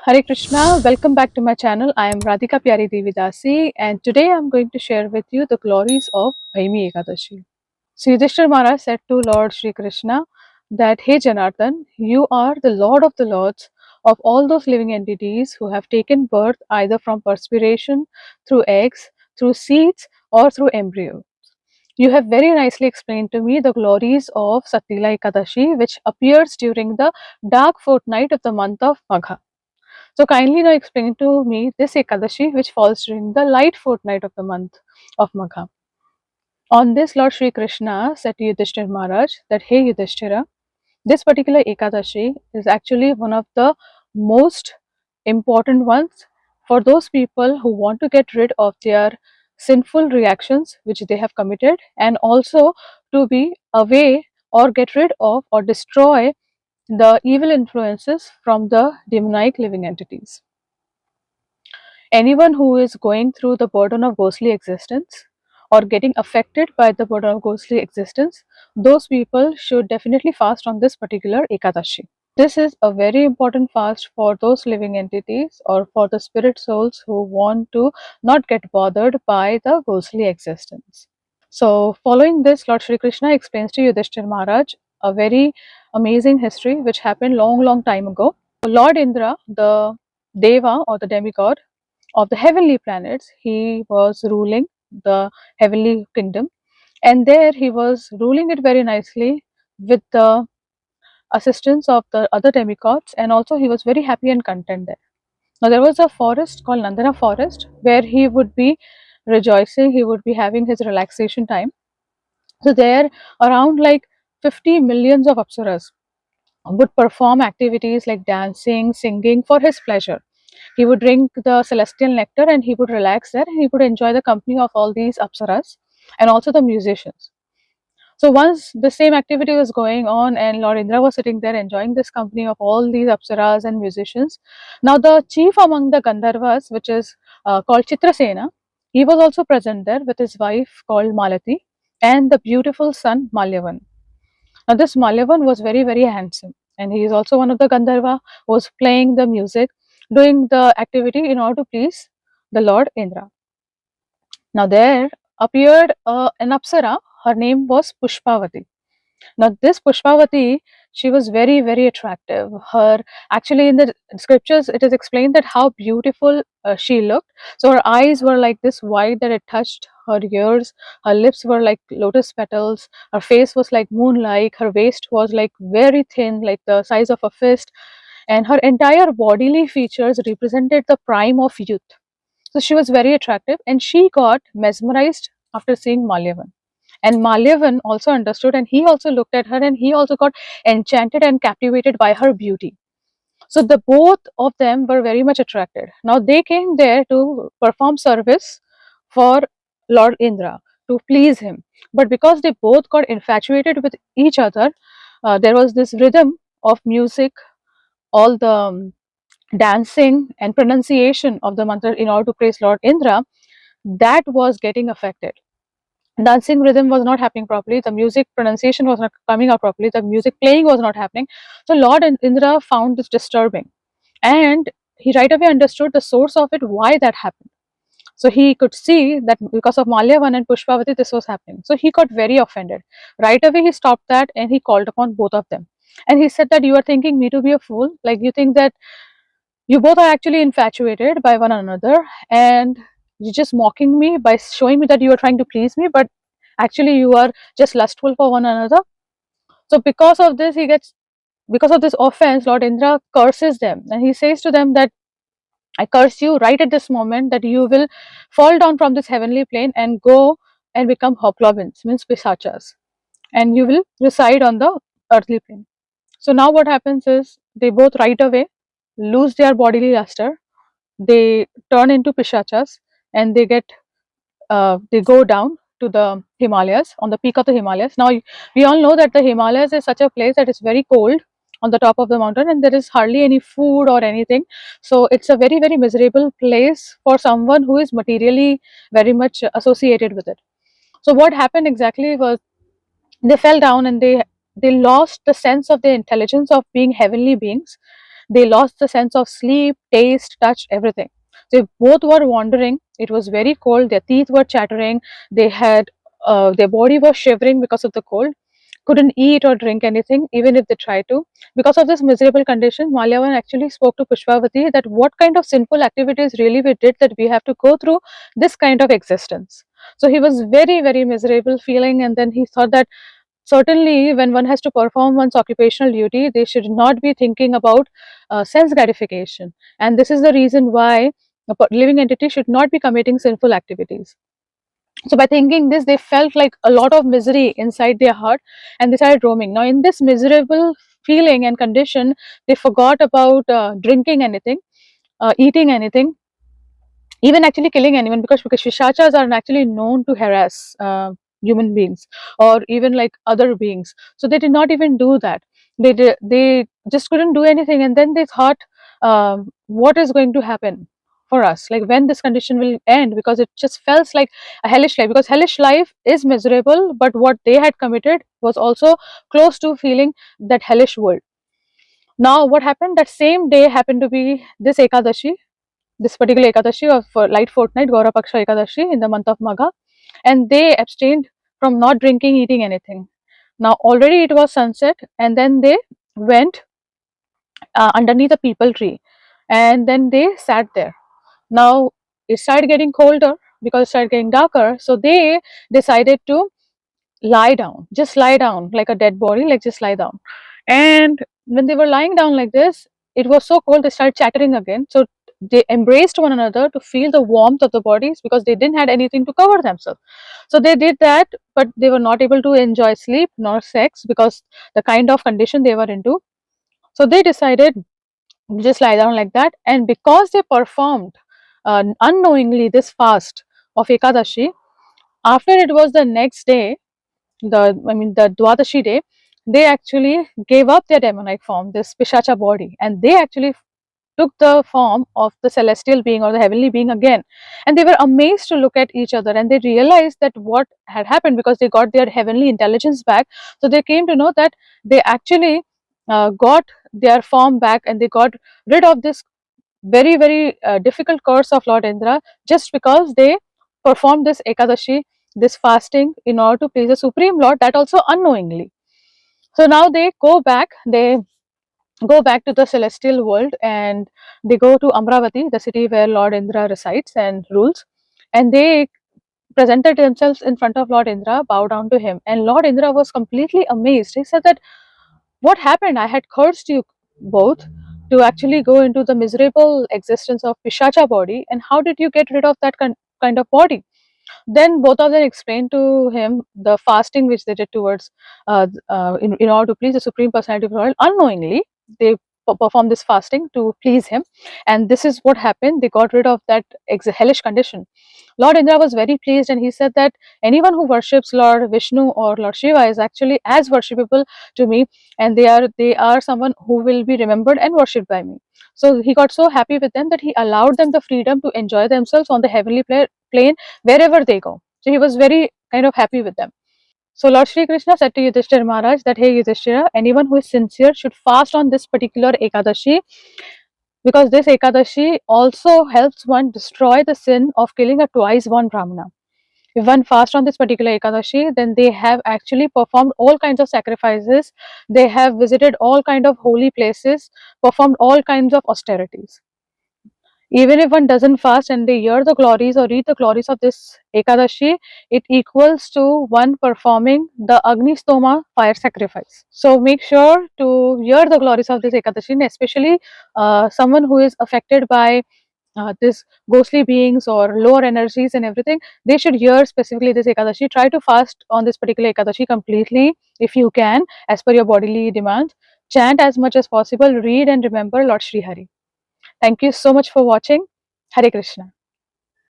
Hare Krishna, welcome back to my channel. I am Radhika Piyari and today I am going to share with you the glories of Bhaimi Ekadashi. So Yudhishthir Maharaj said to Lord Shri Krishna that, Hey Janardhan, you are the Lord of the Lords of all those living entities who have taken birth either from perspiration, through eggs, through seeds, or through embryo. You have very nicely explained to me the glories of Satila Ekadashi, which appears during the dark fortnight of the month of Magha. So kindly now explain to me this Ekadashi which falls during the light fortnight of the month of Magha. On this, Lord Sri Krishna said to Yudhishthira Maharaj that, Hey Yudhishthira, this particular Ekadashi is actually one of the most important ones for those people who want to get rid of their sinful reactions which they have committed, and also to be away or get rid of or destroy the evil influences from the demonic living entities. Anyone who is going through the burden of ghostly existence or getting affected by the burden of ghostly existence, those people should definitely fast on this particular Ekadashi. This is a very important fast for those living entities or for the spirit souls who want to not get bothered by the ghostly existence. So, following this, Lord Shri Krishna explains to Yudhishthir Maharaj a very amazing history which happened long time ago. Lord Indra, the Deva or the demigod of the heavenly planets, he was ruling the heavenly kingdom, and there he was ruling it very nicely with the assistance of the other demigods, and also he was very happy and content there. Now there was a forest called Nandana forest where he would be rejoicing, he would be having his relaxation time. So there around like 50 millions of apsaras would perform activities like dancing, singing for his pleasure. He would drink the celestial nectar and he would relax there and he would enjoy the company of all these apsaras and also the musicians. So once the same activity was going on and Lord Indra was sitting there enjoying this company of all these apsaras and musicians, now the chief among the Gandharvas, which is called Chitrasena, he was also present there with his wife called Malati and the beautiful son Malyavan. Now this Malyavan was very handsome, and he is also one of the Gandharva who was playing the music, doing the activity in order to please the Lord Indra. Now there appeared an Apsara, her name was Pushpavati. Now this Pushpavati, she was very attractive. Her actually in the scriptures it is explained that how beautiful she looked. So her eyes were like this white that it touched her ears. Her lips were like lotus petals. Her face was like moonlight. Her waist was like very thin, like the size of a fist, and her entire bodily features represented the prime of youth. So she was very attractive, and she got mesmerized after seeing Malyavan. And Malyavan also understood, and he also looked at her, and he also got enchanted and captivated by her beauty. So the both of them were very much attracted. Now they came there to perform service for Lord Indra to please him. But because they both got infatuated with each other, there was this rhythm of music, all the dancing and pronunciation of the mantra in order to praise Lord Indra, that was getting affected. Dancing rhythm was not happening properly, the music pronunciation was not coming out properly, the music playing was not happening. So Lord Indra found this disturbing, and he right away understood the source of it, why that happened. So he could see that because of Malyavan and Pushpavati this was happening. So he got very offended. Right away he stopped that and he called upon both of them. And he said that you are thinking me to be a fool, like you think that you both are actually infatuated by one another, and you're just mocking me by showing me that you are trying to please me, but actually you are just lustful for one another. So because of this offense, Lord Indra curses them, and he says to them that I curse you right at this moment that you will fall down from this heavenly plane and go and become hobgoblins, means pisachas, and you will reside on the earthly plane. So now what happens is they both right away lose their bodily luster, they turn into pishachas, and they go down to the Himalayas, on the peak of the Himalayas. Now we all know that the Himalayas is such a place that is very cold on the top of the mountain, and there is hardly any food or anything. So it's a very miserable place for someone who is materially very much associated with it. So what happened exactly was they fell down and they lost the sense of their intelligence of being heavenly beings, They lost the sense of sleep, taste, touch, everything. They both were wandering. It was very cold. Their teeth were chattering. They had their body was shivering because of the cold. Couldn't eat or drink anything, even if they tried to. Because of this miserable condition, Malyavan actually spoke to Pushpavati that what kind of sinful activities really we did that we have to go through this kind of existence. So he was very, very miserable feeling, and then he thought that certainly when one has to perform one's occupational duty, they should not be thinking about sense gratification. And this is the reason why a living entity should not be committing sinful activities. So by thinking this, they felt like a lot of misery inside their heart, and they started roaming. Now, in this miserable feeling and condition, they forgot about drinking anything, eating anything, even actually killing anyone, because Pishachas are actually known to harass human beings or even like other beings. So they did not even do that. They just couldn't do anything, and then they thought, what is going to happen for us? Like when this condition will end, because it just felt like a hellish life. Because hellish life is miserable, but what they had committed was also close to feeling that hellish world. Now, what happened? That same day happened to be this Ekadashi, this particular Ekadashi of light fortnight, Gaura Paksha Ekadashi in the month of Magha, and they abstained from not drinking, eating anything. Now, already it was sunset, and then they went underneath a peepal tree, and then they sat there. Now, it started getting colder because it started getting darker, so they decided to lie down, just lie down like a dead body, like just lie down. And when they were lying down like this, it was so cold, they started chattering again. So they embraced one another to feel the warmth of the bodies, because they didn't had anything to cover themselves. So they did that, but they were not able to enjoy sleep nor sex because the kind of condition they were into. So they decided to just lie down like that. And because they performed unknowingly this fast of Ekadashi, after it was the next day, the Dwadashi day, they actually gave up their demonic form, this Pishacha body, and they actually took the form of the celestial being or the heavenly being again. And they were amazed to look at each other, and they realized that what had happened, because they got their heavenly intelligence back. So they came to know that they actually got their form back, and they got rid of this very, very difficult curse of Lord Indra, just because they performed this Ekadashi, this fasting, in order to please the Supreme Lord, that also unknowingly. So now they go back to the celestial world, and they go to Amravati, the city where Lord Indra resides and rules, and they presented themselves in front of Lord Indra, bow down to him, and Lord Indra was completely amazed. He said that, what happened? I had cursed you both to actually go into the miserable existence of Pishacha body, and how did you get rid of that kind of body? Then both of them explained to him the fasting which they did towards, in order to please the Supreme Personality of the Lord. Unknowingly, they performed this fasting to please him, and this is what happened. They got rid of that hellish condition. Lord Indra was very pleased, and he said that anyone who worships Lord Vishnu or Lord Shiva is actually as worshipable to me, and they are someone who will be remembered and worshipped by me. So he got so happy with them that he allowed them the freedom to enjoy themselves on the heavenly plane wherever they go. So he was very kind of happy with them. So Lord Shri Krishna said to Yudhishthira Maharaj that, hey Yudhishthira, anyone who is sincere should fast on this particular Ekadashi, because this Ekadashi also helps one destroy the sin of killing a twice born Brahmana. If one fasts on this particular Ekadashi, then they have actually performed all kinds of sacrifices, they have visited all kind of holy places, performed all kinds of austerities. Even if one doesn't fast and they hear the glories or read the glories of this Ekadashi, it equals to one performing the Agni Stoma fire sacrifice. So make sure to hear the glories of this Ekadashi, and especially someone who is affected by this ghostly beings or lower energies and everything, they should hear specifically this Ekadashi. Try to fast on this particular Ekadashi completely if you can, as per your bodily demands. Chant as much as possible, read and remember Lord Sri Hari. Thank you so much for watching. Hare Krishna.